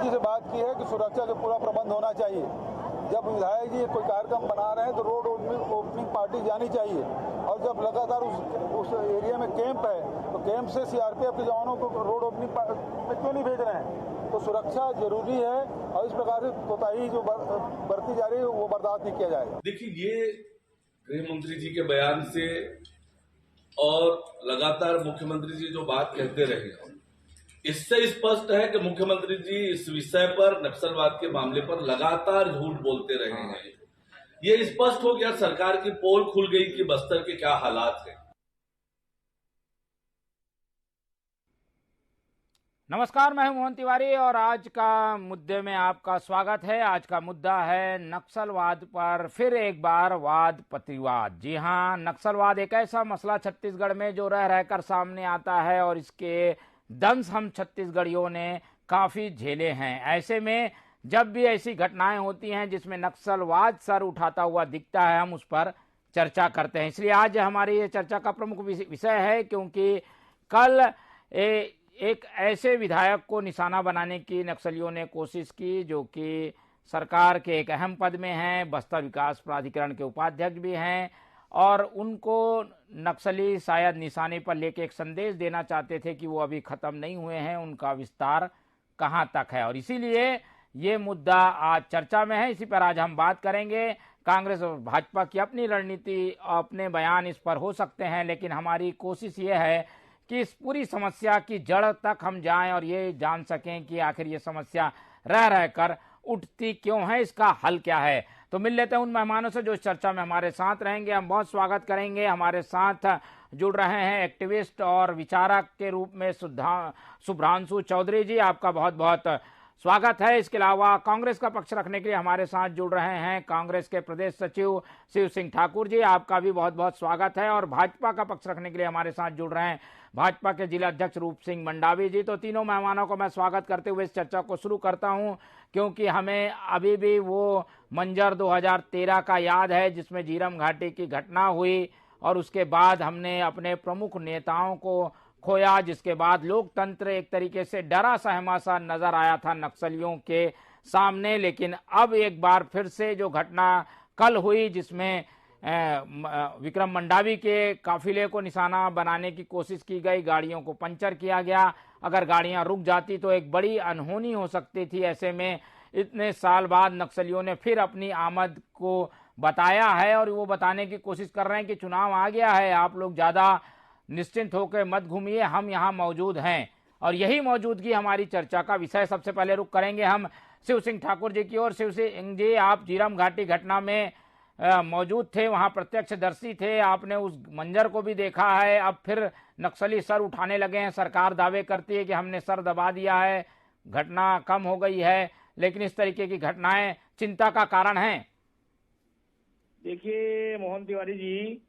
जी से बात की है कि सुरक्षा का पूरा प्रबंध होना चाहिए। जब विधायक जी कोई कार्यक्रम बना रहे हैं तो रोड ओपनिंग पार्टी जानी चाहिए, और जब लगातार उस एरिया में कैंप है तो कैंप से सीआरपीएफ के जवानों को रोड ओपनिंग में क्यों नहीं भेज रहे हैं? तो सुरक्षा जरूरी है और इस प्रकार से कोताही जो बरती जा रही है वो बर्दाश्त नहीं किया जाएगा। देखिए, ये गृह मंत्री जी के बयान से और लगातार मुख्यमंत्री जी जो बात कहते रहे, इससे स्पष्ट है कि मुख्यमंत्री जी इस विषय पर, नक्सलवाद के मामले पर लगातार झूठ बोलते रहे हैं। ये स्पष्ट हो गया, सरकार की पोल खुल गई कि बस्तर के क्या हालात हैं। नमस्कार, मैं हूं मोहन तिवारी और आज का मुद्दे में आपका स्वागत है। आज का मुद्दा है नक्सलवाद पर फिर एक बार वाद प्रतिवाद। जी हां, नक्सलवाद एक ऐसा मसला छत्तीसगढ़ में जो रह रहकर सामने आता है और इसके दंश हम छत्तीसगढ़ियों ने काफी झेले हैं। ऐसे में जब भी ऐसी घटनाएं होती हैं जिसमें नक्सलवाद सर उठाता हुआ दिखता है, हम उस पर चर्चा करते हैं। इसलिए आज हमारी ये चर्चा का प्रमुख विषय है, क्योंकि कल एक ऐसे विधायक को निशाना बनाने की नक्सलियों ने कोशिश की जो कि सरकार के एक अहम पद में हैं, बस्तर विकास प्राधिकरण के उपाध्यक्ष भी हैं, और उनको नक्सली शायद निशाने पर लेके एक संदेश देना चाहते थे कि वो अभी खत्म नहीं हुए हैं, उनका विस्तार कहां तक है। और इसीलिए ये मुद्दा आज चर्चा में है, इसी पर आज हम बात करेंगे। कांग्रेस और भाजपा की अपनी रणनीति, अपने बयान इस पर हो सकते हैं, लेकिन हमारी कोशिश ये है कि इस पूरी समस्या की जड़ तक हम जाएं और ये जान सकें कि आखिर ये समस्या रह रहकर उठती क्यों है, इसका हल क्या है। तो मिल लेते हैं उन मेहमानों से जो इस चर्चा में हमारे साथ रहेंगे। हम बहुत स्वागत करेंगे। हमारे साथ जुड़ रहे हैं एक्टिविस्ट और विचारक के रूप में शुभ्रांशु चौधरी जी, आपका बहुत बहुत स्वागत है। इसके अलावा कांग्रेस का पक्ष रखने के लिए हमारे साथ जुड़ रहे हैं कांग्रेस के प्रदेश सचिव शिव सिंह ठाकुर जी, आपका भी बहुत बहुत स्वागत है। और भाजपा का पक्ष रखने के लिए हमारे साथ जुड़ रहे हैं भाजपा के जिला अध्यक्ष रूप सिंह मंडावी जी। तो तीनों मेहमानों को मैं स्वागत करते हुए इस चर्चा को शुरू करता हूं, क्योंकि हमें अभी भी वो मंजर 2013 का याद है जिसमें झीरम घाटी की घटना हुई और उसके बाद हमने अपने प्रमुख नेताओं को खोया, जिसके बाद लोकतंत्र एक तरीके से डरा सहमा सा नजर आया था नक्सलियों के सामने। लेकिन अब एक बार फिर से जो घटना कल हुई जिसमें विक्रम मंडावी के काफिले को निशाना बनाने की कोशिश की गई, गाड़ियों को पंचर किया गया, अगर गाड़ियां रुक जाती तो एक बड़ी अनहोनी हो सकती थी। ऐसे में इतने साल बाद नक्सलियों ने फिर अपनी आमद को बताया है और वो बताने की कोशिश कर रहे हैं कि चुनाव आ गया है, आप लोग ज्यादा निश्चिंत होकर मत घूमिए, हम यहाँ मौजूद हैं। और यही मौजूदगी हमारी चर्चा का विषय। सबसे पहले रुक करेंगे हम शिव सिंह ठाकुर जी की ओर। शिव सिंह जी, आप झीरम घाटी घटना में मौजूद थे, वहां प्रत्यक्षदर्शी थे, आपने उस मंजर को भी देखा है। अब फिर नक्सली सर उठाने लगे हैं, सरकार दावे करती है कि हमने सर दबा दिया है, घटना कम हो गई है, लेकिन इस तरीके की घटनाएं चिंता का कारण हैं। देखिए मोहन तिवारी जी,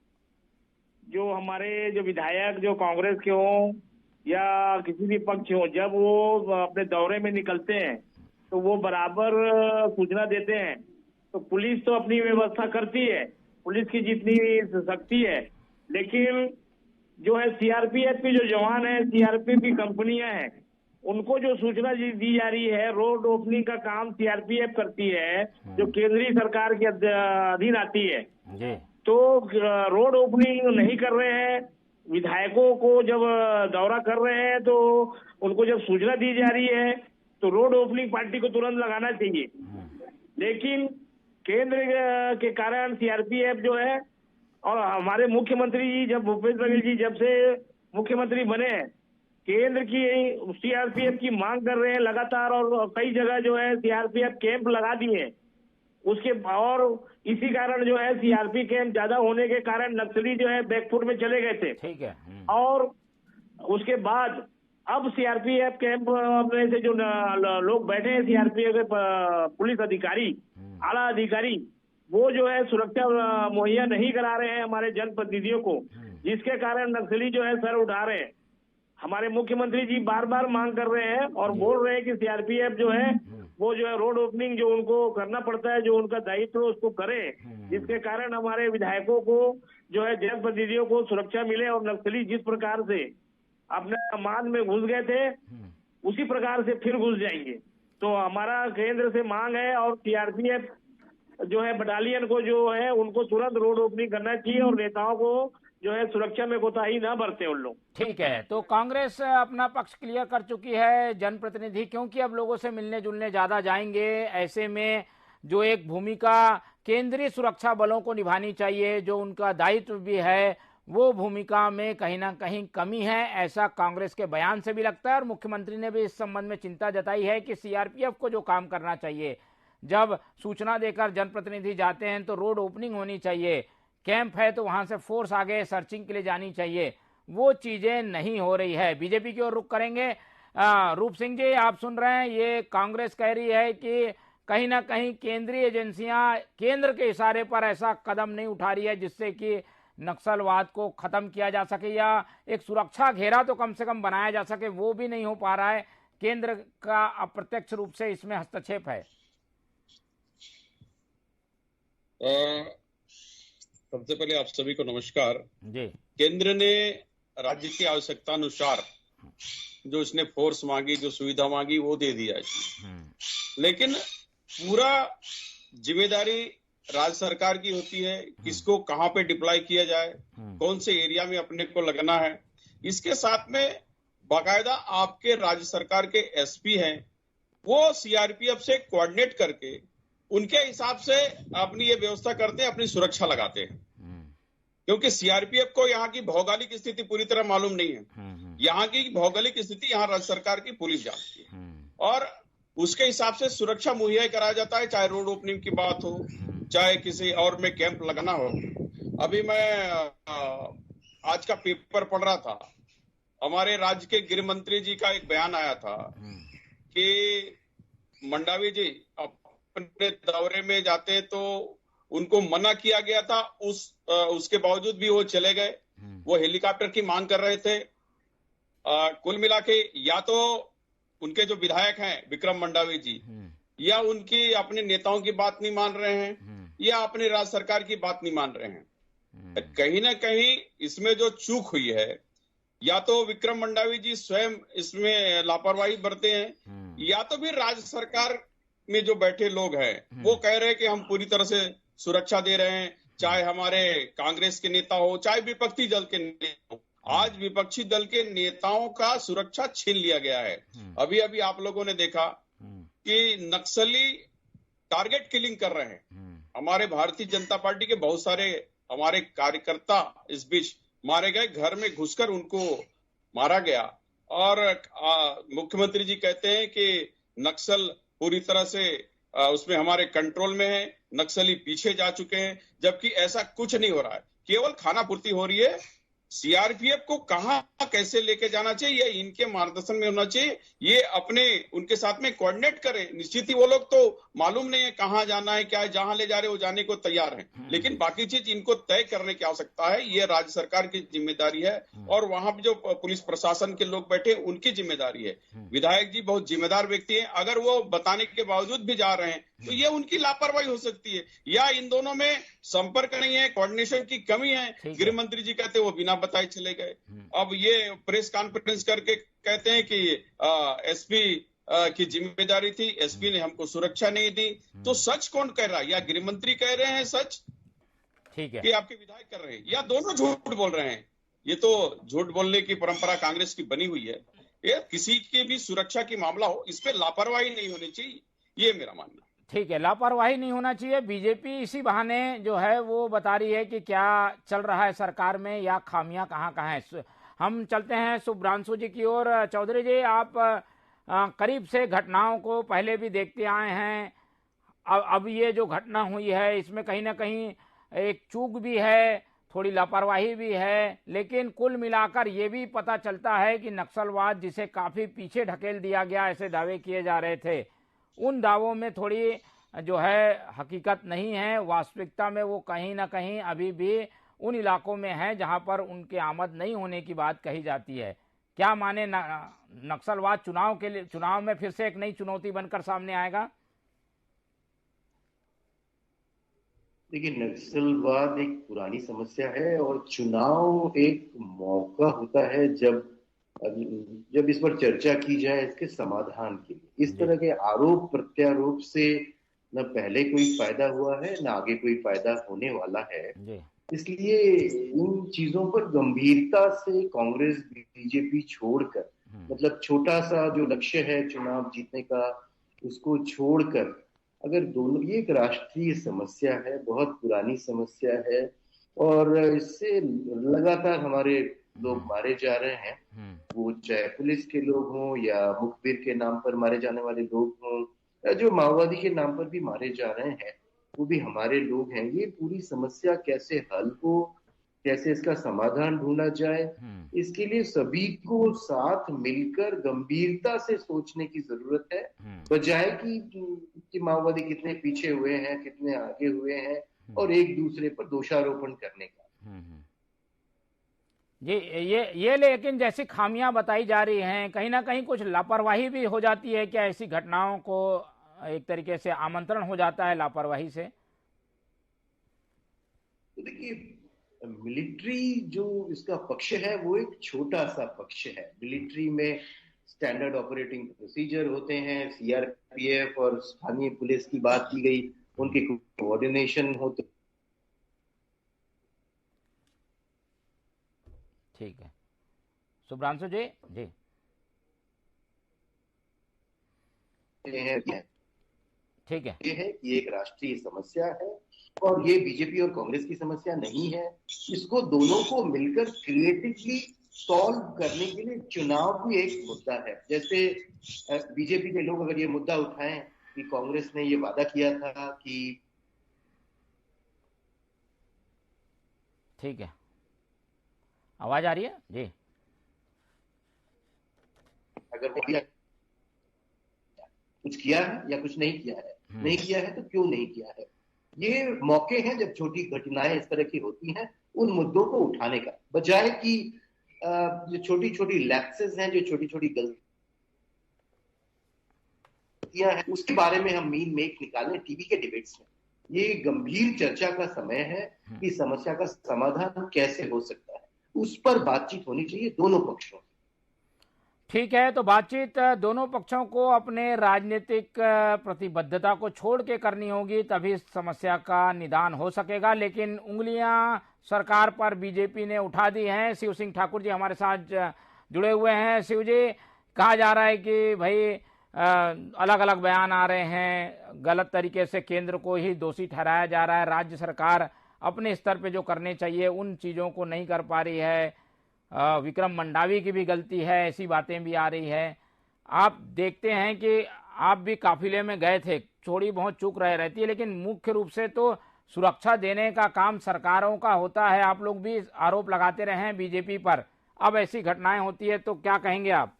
जो हमारे जो विधायक जो कांग्रेस के हों या किसी भी पक्ष हो, जब वो अपने दौरे में निकलते हैं तो वो बराबर सूचना देते हैं। तो पुलिस तो अपनी व्यवस्था करती है, पुलिस की जितनी शक्ति है, लेकिन जो है सीआरपीएफ के जो जवान है, सीआरपीएफ की कंपनियां हैं, उनको जो सूचना दी जा रही है, रोड ओपनिंग का काम सीआरपीएफ करती है जो केंद्रीय सरकार के अधीन आती है। तो रोड ओपनिंग नहीं कर रहे हैं, विधायकों को जब दौरा कर रहे हैं तो उनको जब सूचना दी जा रही है तो रोड ओपनिंग पार्टी को तुरंत लगाना चाहिए। लेकिन केंद्र के कारण सीआरपीएफ जो है, और हमारे मुख्यमंत्री जी जब भूपेश बघेल जी जब से मुख्यमंत्री बने, केंद्र की सीआरपीएफ की मांग कर रहे हैं लगातार, और कई जगह जो है सीआरपीएफ कैंप लगा दिए उसके, और इसी कारण जो है सीआरपी कैंप ज्यादा होने के कारण नक्सली जो है बैकफुट में चले गए थे। ठीक है। और उसके बाद अब सीआरपीएफ कैंप में से जो लोग बैठे हैं, सीआरपीएफ के पुलिस अधिकारी, आला अधिकारी, वो जो है सुरक्षा मुहैया नहीं करा रहे हैं हमारे जनप्रतिनिधियों को, जिसके कारण नक्सली जो है सर उठा रहे हैं। हमारे मुख्यमंत्री जी बार बार मांग कर रहे हैं और बोल रहे हैं कि सीआरपीएफ जो है वो जो है रोड ओपनिंग जो उनको करना पड़ता है, जो उनका दायित्व उसको करे, जिसके कारण हमारे विधायकों को जो है जनप्रतिनिधियों को सुरक्षा मिले और नक्सली जिस प्रकार से अपने कमान में घुस गए थे उसी प्रकार से फिर घुस जाएंगे। तो हमारा केंद्र से मांग है और सीआरपीएफ जो है बटालियन को जो है उनको तुरंत रोड ओपनिंग करना चाहिए और नेताओं को जो है सुरक्षा में कोताही ना बरते उन लोग। ठीक है, तो कांग्रेस अपना पक्ष क्लियर कर चुकी है। जनप्रतिनिधि क्योंकि अब लोगों से मिलने जुलने ज्यादा जाएंगे, ऐसे में जो एक भूमिका केंद्रीय सुरक्षा बलों को निभानी चाहिए, जो उनका दायित्व भी है, वो भूमिका में कहीं ना कहीं कमी है, ऐसा कांग्रेस के बयान से भी लगता है। और मुख्यमंत्री ने भी इस संबंध में चिंता जताई है कि सीआरपीएफ को जो काम करना चाहिए, जब सूचना देकर जनप्रतिनिधि जाते हैं तो रोड ओपनिंग होनी चाहिए, कैंप है तो वहां से फोर्स आगे सर्चिंग के लिए जानी चाहिए, वो चीजें नहीं हो रही है। बीजेपी की ओर रुख करेंगे। रूप सिंह जी, आप सुन रहे हैं, ये कांग्रेस कह रही है कि कहीं ना कहीं केंद्रीय एजेंसियां केंद्र के इशारे पर ऐसा कदम नहीं उठा रही है जिससे कि नक्सलवाद को खत्म किया जा सके, या एक सुरक्षा घेरा तो कम से कम बनाया जा सके, वो भी नहीं हो पा रहा है। केंद्र का अप्रत्यक्ष रूप से इसमें हस्तक्षेप है। सबसे पहले आप सभी को नमस्कार जी। केंद्र ने राज्य की आवश्यकता अनुसार जो इसने फोर्स मांगी, जो सुविधा मांगी, वो दे दिया है। लेकिन पूरा जिम्मेदारी राज्य सरकार की होती है, किसको कहां पे डिप्लॉय किया जाए, कौन से एरिया में अपने को लगना है। इसके साथ में बाकायदा आपके राज्य सरकार के एसपी हैं, वो सीआरपीएफ से कोऑर्डिनेट करके उनके हिसाब से अपनी ये व्यवस्था करते हैं, अपनी सुरक्षा लगाते हैं। क्योंकि सीआरपीएफ को यहाँ की भौगोलिक स्थिति पूरी तरह मालूम नहीं है। यहाँ की भौगोलिक स्थिति यहाँ राज्य सरकार की पुलिस जानती है और उसके हिसाब से सुरक्षा मुहैया कराया जाता है, चाहे रोड ओपनिंग की बात हो, चाहे किसी और में कैंप लगना हो। अभी मैं आज का पेपर पढ़ रहा था, हमारे राज्य के गृह मंत्री जी का एक बयान आया था कि मंडावी जी अपने दौरे में जाते तो उनको मना किया गया था, उसके बावजूद भी वो चले गए। वो हेलीकॉप्टर की मांग कर रहे थे। कुल मिला के या तो उनके जो विधायक हैं विक्रम मंडावी जी, या उनकी अपने नेताओं की बात नहीं मान रहे हैं, या अपने राज्य सरकार की बात नहीं मान रहे हैं। कहीं ना कहीं इसमें जो चूक हुई है, या तो विक्रम मंडावी जी स्वयं इसमें लापरवाही बरते हैं, या तो फिर राज्य सरकार में जो बैठे लोग हैं वो कह रहे हैं कि हम पूरी तरह से सुरक्षा दे रहे हैं, चाहे हमारे कांग्रेस के नेता हो, चाहे विपक्षी दल के नेता हो। आज विपक्षी दल के नेताओं का सुरक्षा छीन लिया गया है। अभी अभी आप लोगों ने देखा कि नक्सली टारगेट किलिंग कर रहे हैं। हमारे भारतीय जनता पार्टी के बहुत सारे हमारे कार्यकर्ता इस बीच मारे गए, घर में घुसकर उनको मारा गया। और मुख्यमंत्री जी कहते हैं कि नक्सल पूरी तरह से उसमें हमारे कंट्रोल में है, नक्सली पीछे जा चुके हैं, जबकि ऐसा कुछ नहीं हो रहा है, केवल खाना पूर्ति हो रही है। सीआरपीएफ को कहां कैसे लेके जाना चाहिए, ये इनके मार्गदर्शन में होना चाहिए। ये अपने उनके साथ में कोऑर्डिनेट करें। निश्चित ही वो लोग तो मालूम नहीं है कहां जाना है, क्या है, जहां ले जा रहे वो जाने को तैयार हैं, लेकिन बाकी चीज इनको तय करने की आवश्यकता है। ये राज्य सरकार की जिम्मेदारी है और वहां पे जो पुलिस प्रशासन के लोग बैठे उनकी जिम्मेदारी है। विधायक जी बहुत जिम्मेदार व्यक्ति है, अगर वो बताने के बावजूद भी जा रहे हैं तो ये उनकी लापरवाही हो सकती है, या इन दोनों में संपर्क नहीं है, कोऑर्डिनेशन की कमी है। गृह मंत्री जी कहते वो बिना बताए चले गए। अब ये प्रेस कॉन्फ्रेंस करके कहते हैं कि एसपी की जिम्मेदारी थी, एसपी ने हमको सुरक्षा नहीं दी। तो सच कौन कह रहा है? या गृह मंत्री कह रहे हैं सच, ठीक है, कि आपके विधायक कर रहे हैं, या दोनों झूठ बोल रहे हैं? ये तो झूठ बोलने की परंपरा कांग्रेस की बनी हुई है। ये किसी की भी सुरक्षा की मामला हो, इस पे लापरवाही नहीं होनी चाहिए, ये मेरा मानना है। ठीक है, लापरवाही नहीं होना चाहिए। बीजेपी इसी बहाने जो है वो बता रही है कि क्या चल रहा है सरकार में या खामियां कहाँ कहाँ हैं। हम चलते हैं शुभ्रांशु जी की ओर। चौधरी जी, आप करीब से घटनाओं को पहले भी देखते आए हैं, अब ये जो घटना हुई है इसमें कहीं ना कहीं एक चूक भी है, थोड़ी लापरवाही भी है, लेकिन कुल मिलाकर ये भी पता चलता है कि नक्सलवाद जिसे काफी पीछे ढकेल दिया गया, ऐसे दावे किए जा रहे थे, उन दावों में थोड़ी जो है हकीकत नहीं है। वास्तविकता में वो कहीं ना कहीं अभी भी उन इलाकों में है जहां पर उनके आमद नहीं होने की बात कही जाती है। क्या माने नक्सलवाद चुनाव में फिर से एक नई चुनौती बनकर सामने आएगा? देखिए, नक्सलवाद एक पुरानी समस्या है और चुनाव एक मौका होता है जब जब इस पर चर्चा की जाए इसके समाधान के लिए। इस तरह के आरोप प्रत्यारोप से न पहले कोई फायदा हुआ है न आगे कोई फायदा होने वाला है। इसलिए इन चीजों पर गंभीरता से कांग्रेस बीजेपी छोड़कर, मतलब छोटा सा जो लक्ष्य है चुनाव जीतने का, उसको छोड़कर अगर दोनों, ये एक राष्ट्रीय समस्या है, बहुत पुरानी समस्या है और इससे लगातार हमारे लोग मारे जा रहे हैं, वो चाहे पुलिस के लोग हों या मुखबिर के नाम पर मारे जाने वाले लोग हों या जो माओवादी के नाम पर भी मारे जा रहे हैं वो भी हमारे लोग हैं। ये पूरी समस्या कैसे हल हो, कैसे इसका समाधान ढूंढा जाए, इसके लिए सभी को साथ मिलकर गंभीरता से सोचने की जरूरत है, बजाय कि माओवादी कितने पीछे हुए हैं, कितने आगे हुए हैं और एक दूसरे पर दोषारोपण करने का। जी, ये लेकिन जैसी खामियां बताई जा रही हैं, कहीं ना कहीं कुछ लापरवाही भी हो जाती है क्या? ऐसी घटनाओं को एक तरीके से आमंत्रण हो जाता है लापरवाही से? तो देखिए, मिलिट्री जो इसका पक्ष है वो एक छोटा सा पक्ष है। मिलिट्री में स्टैंडर्ड ऑपरेटिंग प्रोसीजर होते हैं, सीआरपीएफ और स्थानीय पुलिस की बात की गई, उनके कोऑर्डिनेशन होते। ठीक है, शुभ्रांशु जी। जी ठीक है, ये है कि एक राष्ट्रीय समस्या है और ये बीजेपी और कांग्रेस की समस्या नहीं है। इसको दोनों को मिलकर क्रिएटिवली सॉल्व करने के लिए चुनाव भी एक मुद्दा है। जैसे बीजेपी के लोग अगर ये मुद्दा उठाएं कि कांग्रेस ने ये वादा किया था कि, ठीक है, आवाज आ रही है जी? अगर वो कुछ किया है या कुछ नहीं किया है, नहीं किया है तो क्यों नहीं किया है, ये मौके हैं जब छोटी घटनाएं इस तरह की होती हैं उन मुद्दों को उठाने का, बजाय कि जो छोटी छोटी लैप्सेस हैं, जो छोटी छोटी गलतियां हैं, उसके बारे में हम मीन मेक निकालें टीवी के डिबेट्स में। ये गंभीर चर्चा का समय है कि समस्या का समाधान कैसे हो सकता है, उस पर बातचीत होनी चाहिए दोनों पक्षों। ठीक है, तो बातचीत दोनों पक्षों को अपने राजनीतिक प्रतिबद्धता को छोड़ के करनी होगी, तभी समस्या का निदान हो सकेगा। लेकिन उंगलियां सरकार पर बीजेपी ने उठा दी हैं। शिव सिंह ठाकुर जी हमारे साथ जुड़े हुए हैं। शिव जी, कहा जा रहा है कि भाई अलग अलग बयान आ रहे हैं, गलत तरीके से केंद्र को ही दोषी ठहराया जा रहा है, राज्य सरकार अपने स्तर पे जो करने चाहिए उन चीज़ों को नहीं कर पा रही है, विक्रम मंडावी की भी गलती है, ऐसी बातें भी आ रही है। आप देखते हैं कि आप भी काफिले में गए थे, थोड़ी बहुत चूक रह रहती है, लेकिन मुख्य रूप से तो सुरक्षा देने का काम सरकारों का होता है। आप लोग भी आरोप लगाते रहे हैं बीजेपी पर, अब ऐसी घटनाएं होती है तो क्या कहेंगे आप?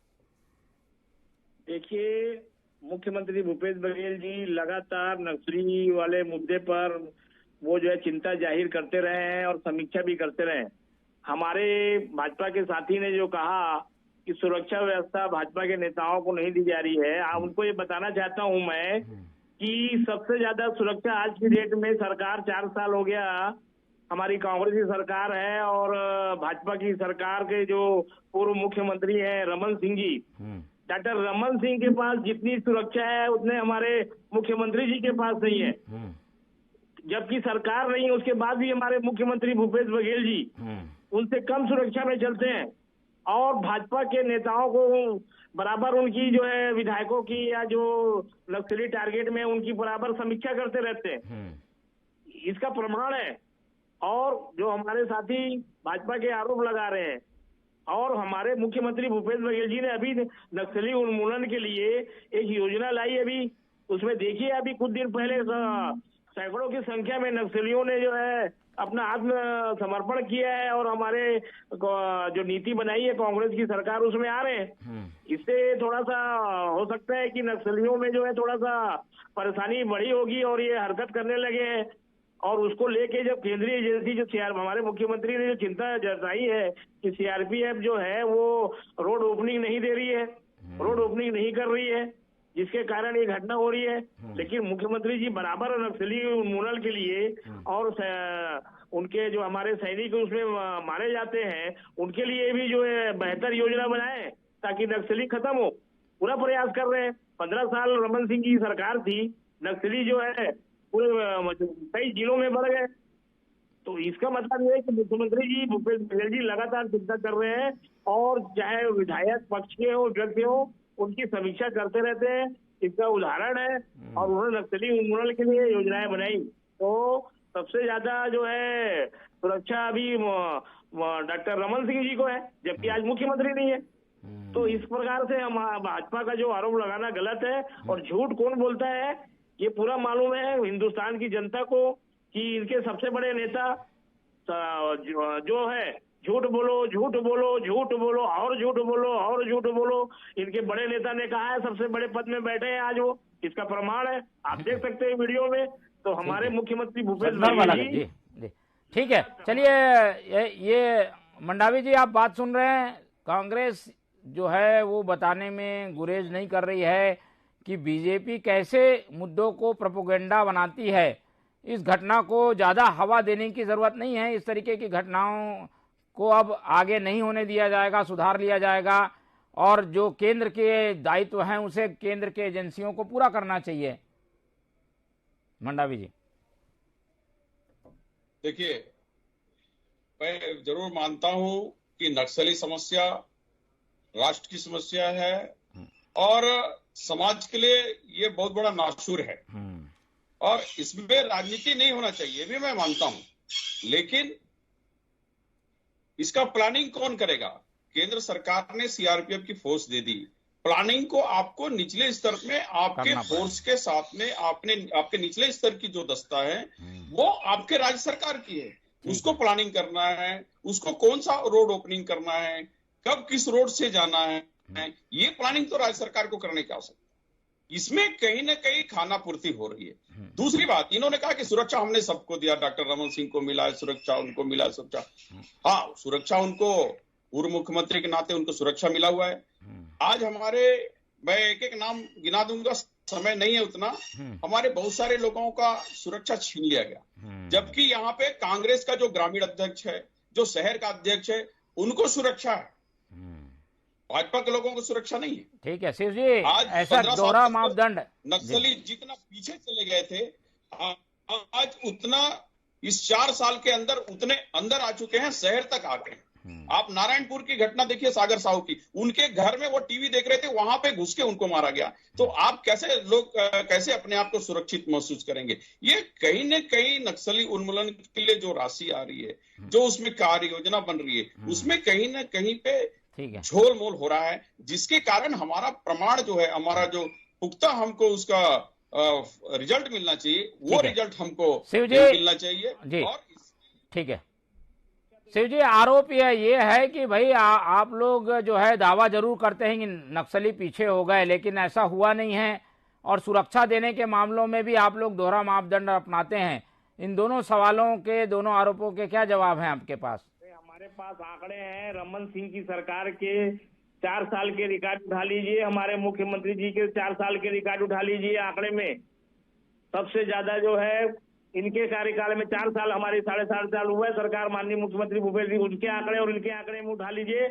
देखिए, मुख्यमंत्री भूपेश बघेल जी लगातार नक्सली वाले मुद्दे पर वो जो है चिंता जाहिर करते रहे हैं और समीक्षा भी करते रहे हैं। हमारे भाजपा के साथी ने जो कहा कि सुरक्षा व्यवस्था भाजपा के नेताओं को नहीं दी जा रही है, उनको ये बताना चाहता हूं मैं कि सबसे ज्यादा सुरक्षा आज की डेट में सरकार 4 साल हो गया हमारी कांग्रेस की सरकार है और भाजपा की सरकार के जो पूर्व मुख्यमंत्री हैं रमन सिंह जी, डॉक्टर रमन सिंह के पास जितनी सुरक्षा है उतने हमारे मुख्यमंत्री जी के पास नहीं है। जबकि सरकार नहीं है उसके बाद भी हमारे मुख्यमंत्री भूपेश बघेल जी उनसे कम सुरक्षा में चलते हैं और भाजपा के नेताओं को बराबर उनकी जो है विधायकों की या जो नक्सली टारगेट में उनकी बराबर समीक्षा करते रहते हैं। इसका प्रमाण है। और जो हमारे साथी भाजपा के आरोप लगा रहे हैं और हमारे मुख्यमंत्री भूपेश बघेल जी ने अभी नक्सली उन्मूलन के लिए एक योजना लाई, अभी उसमें देखिए अभी कुछ दिन पहले सैकड़ों की संख्या में नक्सलियों ने जो है अपना आत्मसमर्पण किया है और हमारे जो नीति बनाई है कांग्रेस की सरकार उसमें आ रहे हैं। इससे थोड़ा सा हो सकता है कि नक्सलियों में जो है थोड़ा सा परेशानी बढ़ी होगी और ये हरकत करने लगे हैं और उसको लेके जब केंद्रीय एजेंसी जो हमारे मुख्यमंत्री ने जो चिंता जताई है कि सीआरपीएफ जो है वो रोड ओपनिंग नहीं दे रही है, रोड ओपनिंग नहीं कर रही है, जिसके कारण ये घटना हो रही है। लेकिन मुख्यमंत्री जी बराबर नक्सली उन्मूलन के लिए और उनके जो हमारे सैनिक उसमें मारे जाते हैं, उनके लिए भी जो है बेहतर योजना बनाए ताकि नक्सली खत्म हो। पूरा प्रयास कर रहे हैं। 15 साल रमन सिंह की सरकार थी, नक्सली जो है पूरे कई जिलों में बढ़ गए। तो इसका मतलब ये है कि मुख्यमंत्री जी भूपेश बघेल जी लगातार चिंता कर रहे हैं और चाहे विधायक पक्ष के हो विपक्ष के हो, उनकी समीक्षा करते रहते हैं। इसका उदाहरण है। और उन्होंने नक्सली उन्मूलन के लिए योजनाएं बनाई। तो सबसे ज्यादा जो है सुरक्षा अभी डॉक्टर रमन सिंह जी को है, जबकि आज मुख्यमंत्री नहीं है। तो इस प्रकार से हम भाजपा का जो आरोप लगाना गलत है। और झूठ कौन बोलता है ये पूरा मालूम है हिंदुस्तान की जनता को कि इनके सबसे बड़े नेता जो है झूठ बोलो झूठ बोलो झूठ बोलो और झूठ बोलो और झूठ बोलो। इनके बड़े नेता ने कहा है सबसे बड़े पद में बैठे हैं आज वो, इसका प्रमाण है, आप देख सकते हैं वीडियो में। तो हमारे मुख्यमंत्री भूपेश बघेल जी ठीक है। चलिए ये मंडावी जी आप बात सुन रहे हैं, कांग्रेस जो है वो बताने में गुरेज नहीं कर रही है कि बीजेपी कैसे मुद्दों को प्रोपेगेंडा बनाती है। इस घटना को ज्यादा हवा देने की जरूरत नहीं है। इस तरीके की घटनाओं को अब आगे नहीं होने दिया जाएगा, सुधार लिया जाएगा और जो केंद्र के दायित्व हैं उसे केंद्र के एजेंसियों को पूरा करना चाहिए। मंडावी जी देखिए, मैं जरूर मानता हूं कि नक्सली समस्या राष्ट्र की समस्या है और समाज के लिए ये बहुत बड़ा नासूर है और इसमें राजनीति नहीं होना चाहिए भी मैं मानता हूं। लेकिन इसका प्लानिंग कौन करेगा? केंद्र सरकार ने सीआरपीएफ की फोर्स दे दी। प्लानिंग को आपको निचले स्तर में आपके फोर्स के साथ में आपके निचले स्तर की जो दस्ता है वो आपके राज्य सरकार की है, उसको प्लानिंग करना है, उसको कौन सा रोड ओपनिंग करना है, कब किस रोड से जाना है, ये प्लानिंग तो राज्य सरकार को करने की आवश्यकता। इसमें कहीं ना कहीं खाना पूर्ति हो रही है। दूसरी बात, इन्होंने कहा कि सुरक्षा हमने सबको दिया, डॉक्टर रमन सिंह को मिला है सुरक्षा, उनको मिला सुरक्षा। हाँ, सुरक्षा उनको पूर्व मुख्यमंत्री के नाते उनको सुरक्षा मिला हुआ है। आज हमारे, मैं एक एक नाम गिना दूंगा, समय नहीं है उतना, हमारे बहुत सारे लोगों का सुरक्षा छीन लिया गया। जबकि यहाँ पे कांग्रेस का जो ग्रामीण अध्यक्ष है, जो शहर का अध्यक्ष है, उनको सुरक्षा है, भाजपा के लोगों को सुरक्षा नहीं है। ठीक है शिव जी, आज ऐसा दोहरा मापदंड नक्सली जितना पीछे चले गए थे, आज उतना इस 4 साल के अंदर उतने अंदर आ चुके हैं, शहर तक आ गए। आप नारायणपुर की घटना देखिए, सागर साहू की, उनके घर में वो टीवी देख रहे थे, वहां पे घुस के उनको मारा गया। तो आप कैसे अपने आप को सुरक्षित महसूस करेंगे? ये कहीं न कहीं नक्सली उन्मूलन के लिए जो राशि आ रही है, जो उसमें कार्य योजना बन रही है, उसमें कहीं न कहीं पे झोल मोल हो रहा है, जिसके कारण हमारा प्रमाण जो है, हमारा जो पुख्ता हमको उसका रिजल्ट मिलना चाहिए, वो रिजल्ट हमको मिलना चाहिए। और ठीक है शिव जी, आरोप ये है कि भाई आप लोग जो है दावा जरूर करते हैं कि नक्सली पीछे हो गए, लेकिन ऐसा हुआ नहीं है और सुरक्षा देने के मामलों में भी आप लोग दोहरा मापदंड अपनाते हैं। इन दोनों सवालों के, दोनों आरोपों के क्या जवाब हैं आपके पास? हमारे पास आंकड़े हैं। रमन सिंह की सरकार के 4 साल के रिकॉर्ड उठा लीजिए, हमारे मुख्यमंत्री जी के 4 साल के रिकॉर्ड उठा लीजिए। आंकड़े में सबसे ज्यादा जो है इनके कार्यकाल में 4 साल, हमारी 4.5 साल हुआ है सरकार, माननीय मुख्यमंत्री भूपेश जी, उनके आंकड़े और इनके आंकड़े में उठा लीजिए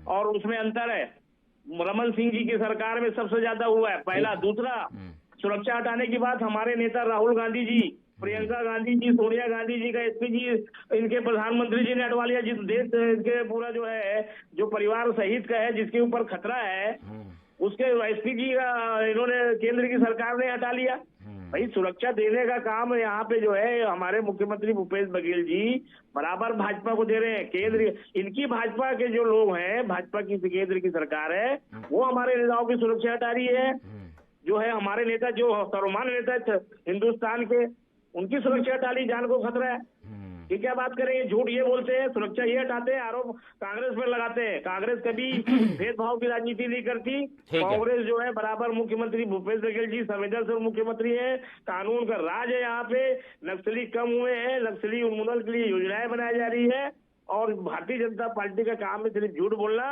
और उसमें अंतर है। रमन सिंह जी की सरकार में सबसे ज्यादा हुआ है, पहला। दूसरा, सुरक्षा हटाने की बात हमारे नेता राहुल गांधी जी, प्रियंका गांधी जी, सोनिया गांधी जी का एसपी जी, इनके प्रधानमंत्री जी ने हटवा लिया। जिस देश के पूरा जो है, जो परिवार शहीद का है, जिसके ऊपर खतरा है, उसके एसपी जी का इन्होंने, केंद्र की सरकार ने हटा लिया। भाई, सुरक्षा देने का काम यहाँ पे जो है हमारे मुख्यमंत्री भूपेश बघेल जी बराबर भाजपा को दे रहे हैं। केंद्र, इनकी भाजपा के जो लोग हैं, भाजपा की केंद्र की सरकार है, वो हमारे नेताओं की सुरक्षा हटा रही है। जो है हमारे नेता, जो सर्वमान्य नेता हिंदुस्तान के, उनकी सुरक्षा हटा ली, जान को खतरा है। ये क्या बात करेंगे? झूठ ये बोलते हैं, सुरक्षा ये हटाते हैं, आरोप कांग्रेस पर लगाते हैं। कांग्रेस कभी भेदभाव की राजनीति नहीं करती। कांग्रेस जो है बराबर मुख्यमंत्री भूपेश बघेल जी संवेदनशील मुख्यमंत्री है, कानून का राज है यहाँ पे, नक्सली कम हुए हैं, नक्सली उन्मूलन के लिए योजनाएं बनाई जा रही है और भारतीय जनता पार्टी का काम है सिर्फ झूठ बोलना।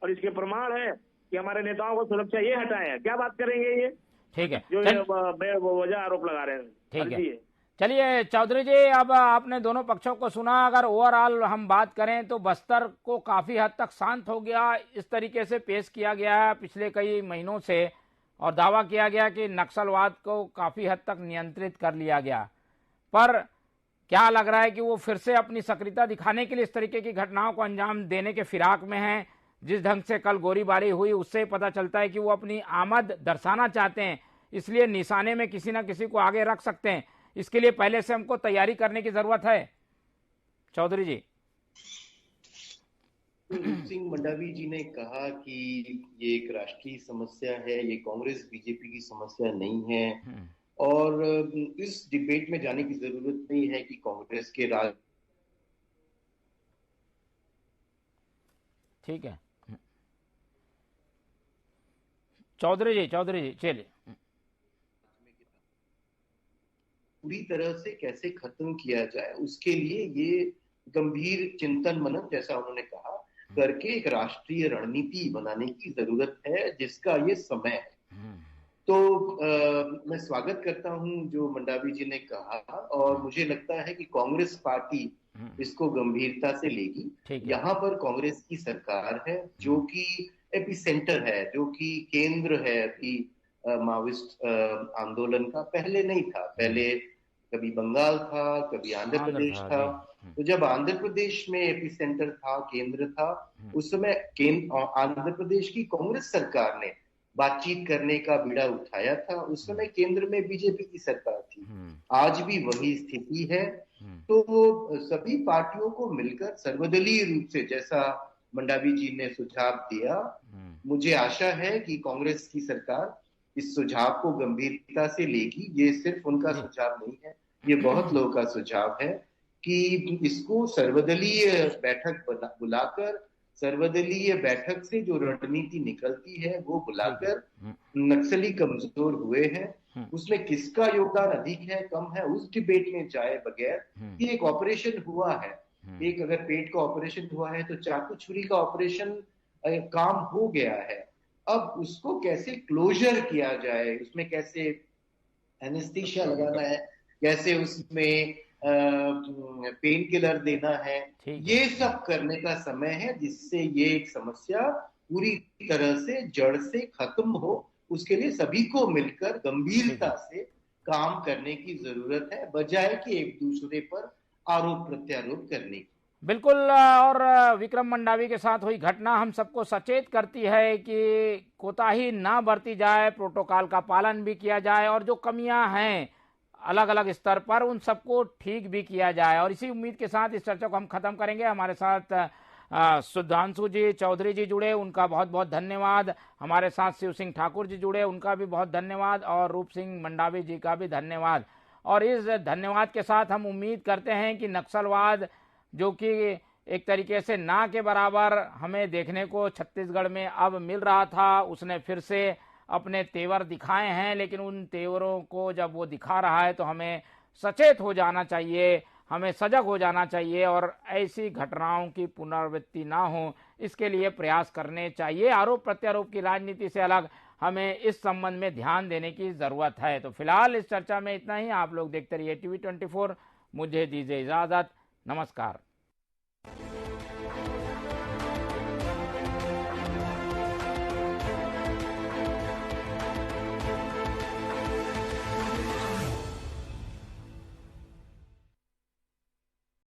और इसके प्रमाण है कि हमारे नेताओं को सुरक्षा ये हटाए हैं। क्या बात करेंगे ये? ठीक है, जो वजह आरोप लगा रहे हैं। ठीक है, चलिए चौधरी जी, अब आपने दोनों पक्षों को सुना। अगर ओवरऑल हम बात करें तो बस्तर को काफी हद तक शांत हो गया, इस तरीके से पेश किया गया है पिछले कई महीनों से, और दावा किया गया कि नक्सलवाद को काफी हद तक नियंत्रित कर लिया गया। पर क्या लग रहा है कि वो फिर से अपनी सक्रियता दिखाने के लिए इस तरीके की घटनाओं को अंजाम देने के फिराक में है? जिस ढंग से कल गोलीबारी हुई उससे पता चलता है कि वो अपनी आमद दर्शाना चाहते हैं, इसलिए निशाने में किसी न किसी को आगे रख सकते हैं। इसके लिए पहले से हमको तैयारी करने की जरूरत है। चौधरी जी। रूप सिंह मंडावी जी ने कहा कि ये एक राष्ट्रीय समस्या है, ये कांग्रेस बीजेपी की समस्या नहीं है, और इस डिबेट में जाने की जरूरत नहीं है कि कांग्रेस के राज। ठीक है चौधरी जी चलिए। पूरी तरह से कैसे खत्म किया जाए, उसके लिए ये गंभीर चिंतन मनन, जैसा उन्होंने कहा, करके एक राष्ट्रीय रणनीति बनाने की जरूरत है, जिसका ये समय है। तो मैं स्वागत करता हूं जो मंडावी जी ने कहा, और मुझे लगता है कि कांग्रेस पार्टी इसको गंभीरता से लेगी। यहाँ पर कांग्रेस की सरकार है जो कि एपी सेंटर है, जो कि केंद्र है अभी माओइस्ट आंदोलन का। पहले नहीं था, पहले कभी बंगाल था, कभी आंध्र प्रदेश था। तो जब आंध्र प्रदेश में एपी सेंटर था, केंद्र था, उस समय आंध्र प्रदेश की कांग्रेस सरकार ने बातचीत करने का बीड़ा उठाया था। उस समय केंद्र में बीजेपी की सरकार थी। आज भी वही स्थिति है। तो सभी पार्टियों को मिलकर सर्वदलीय रूप से, जैसा मंडावी जी ने सुझाव दिया, मुझे आशा है कि कांग्रेस की सरकार इस सुझाव को गंभीरता से लेगी। ये सिर्फ उनका सुझाव नहीं है, ये बहुत लोगों का सुझाव है कि इसको सर्वदलीय बैठक बुलाकर, सर्वदलीय बैठक से जो रणनीति निकलती है वो बुलाकर, नक्सली कमजोर हुए हैं, उसमें किसका योगदान अधिक है कम है उस डिबेट में जाए बगैर, ये एक ऑपरेशन हुआ है, एक अगर पेट का ऑपरेशन हुआ है तो चाकू छुरी का ऑपरेशन काम हो गया है। अब उसको कैसे क्लोजर किया जाए, उसमें कैसे एनेस्थीसिया लगाना है, कैसे उसमें पेन किलर देना है, ये सब करने का समय है, जिससे ये एक समस्या पूरी तरह से जड़ से खत्म हो। उसके लिए सभी को मिलकर गंभीरता से काम करने की जरूरत है, बजाय कि एक दूसरे पर आरोप प्रत्यारोप करने की। बिल्कुल। और विक्रम मंडावी के साथ हुई घटना हम सबको सचेत करती है कि कोताही ना बरती जाए, प्रोटोकॉल का पालन भी किया जाए, और जो कमियां हैं अलग अलग स्तर पर उन सबको ठीक भी किया जाए। और इसी उम्मीद के साथ इस चर्चा को हम खत्म करेंगे। हमारे साथ सुधांशु जी चौधरी जी जुड़े, उनका बहुत बहुत धन्यवाद। हमारे साथ शिव सिंह ठाकुर जी जुड़े, उनका भी बहुत धन्यवाद, और रूप सिंह मंडावी जी का भी धन्यवाद। और इस धन्यवाद के साथ हम उम्मीद करते हैं कि नक्सलवाद, जो कि एक तरीके से ना के बराबर हमें देखने को छत्तीसगढ़ में अब मिल रहा था, उसने फिर से अपने तेवर दिखाए हैं। लेकिन उन तेवरों को जब वो दिखा रहा है तो हमें सचेत हो जाना चाहिए, हमें सजग हो जाना चाहिए, और ऐसी घटनाओं की पुनरावृत्ति ना हो इसके लिए प्रयास करने चाहिए। आरोप प्रत्यारोप की राजनीति से अलग हमें इस संबंध में ध्यान देने की जरूरत है। तो फिलहाल इस चर्चा में इतना ही। आप लोग देखते रहिए TV24। मुझे दीजिए इजाजत। नमस्कार।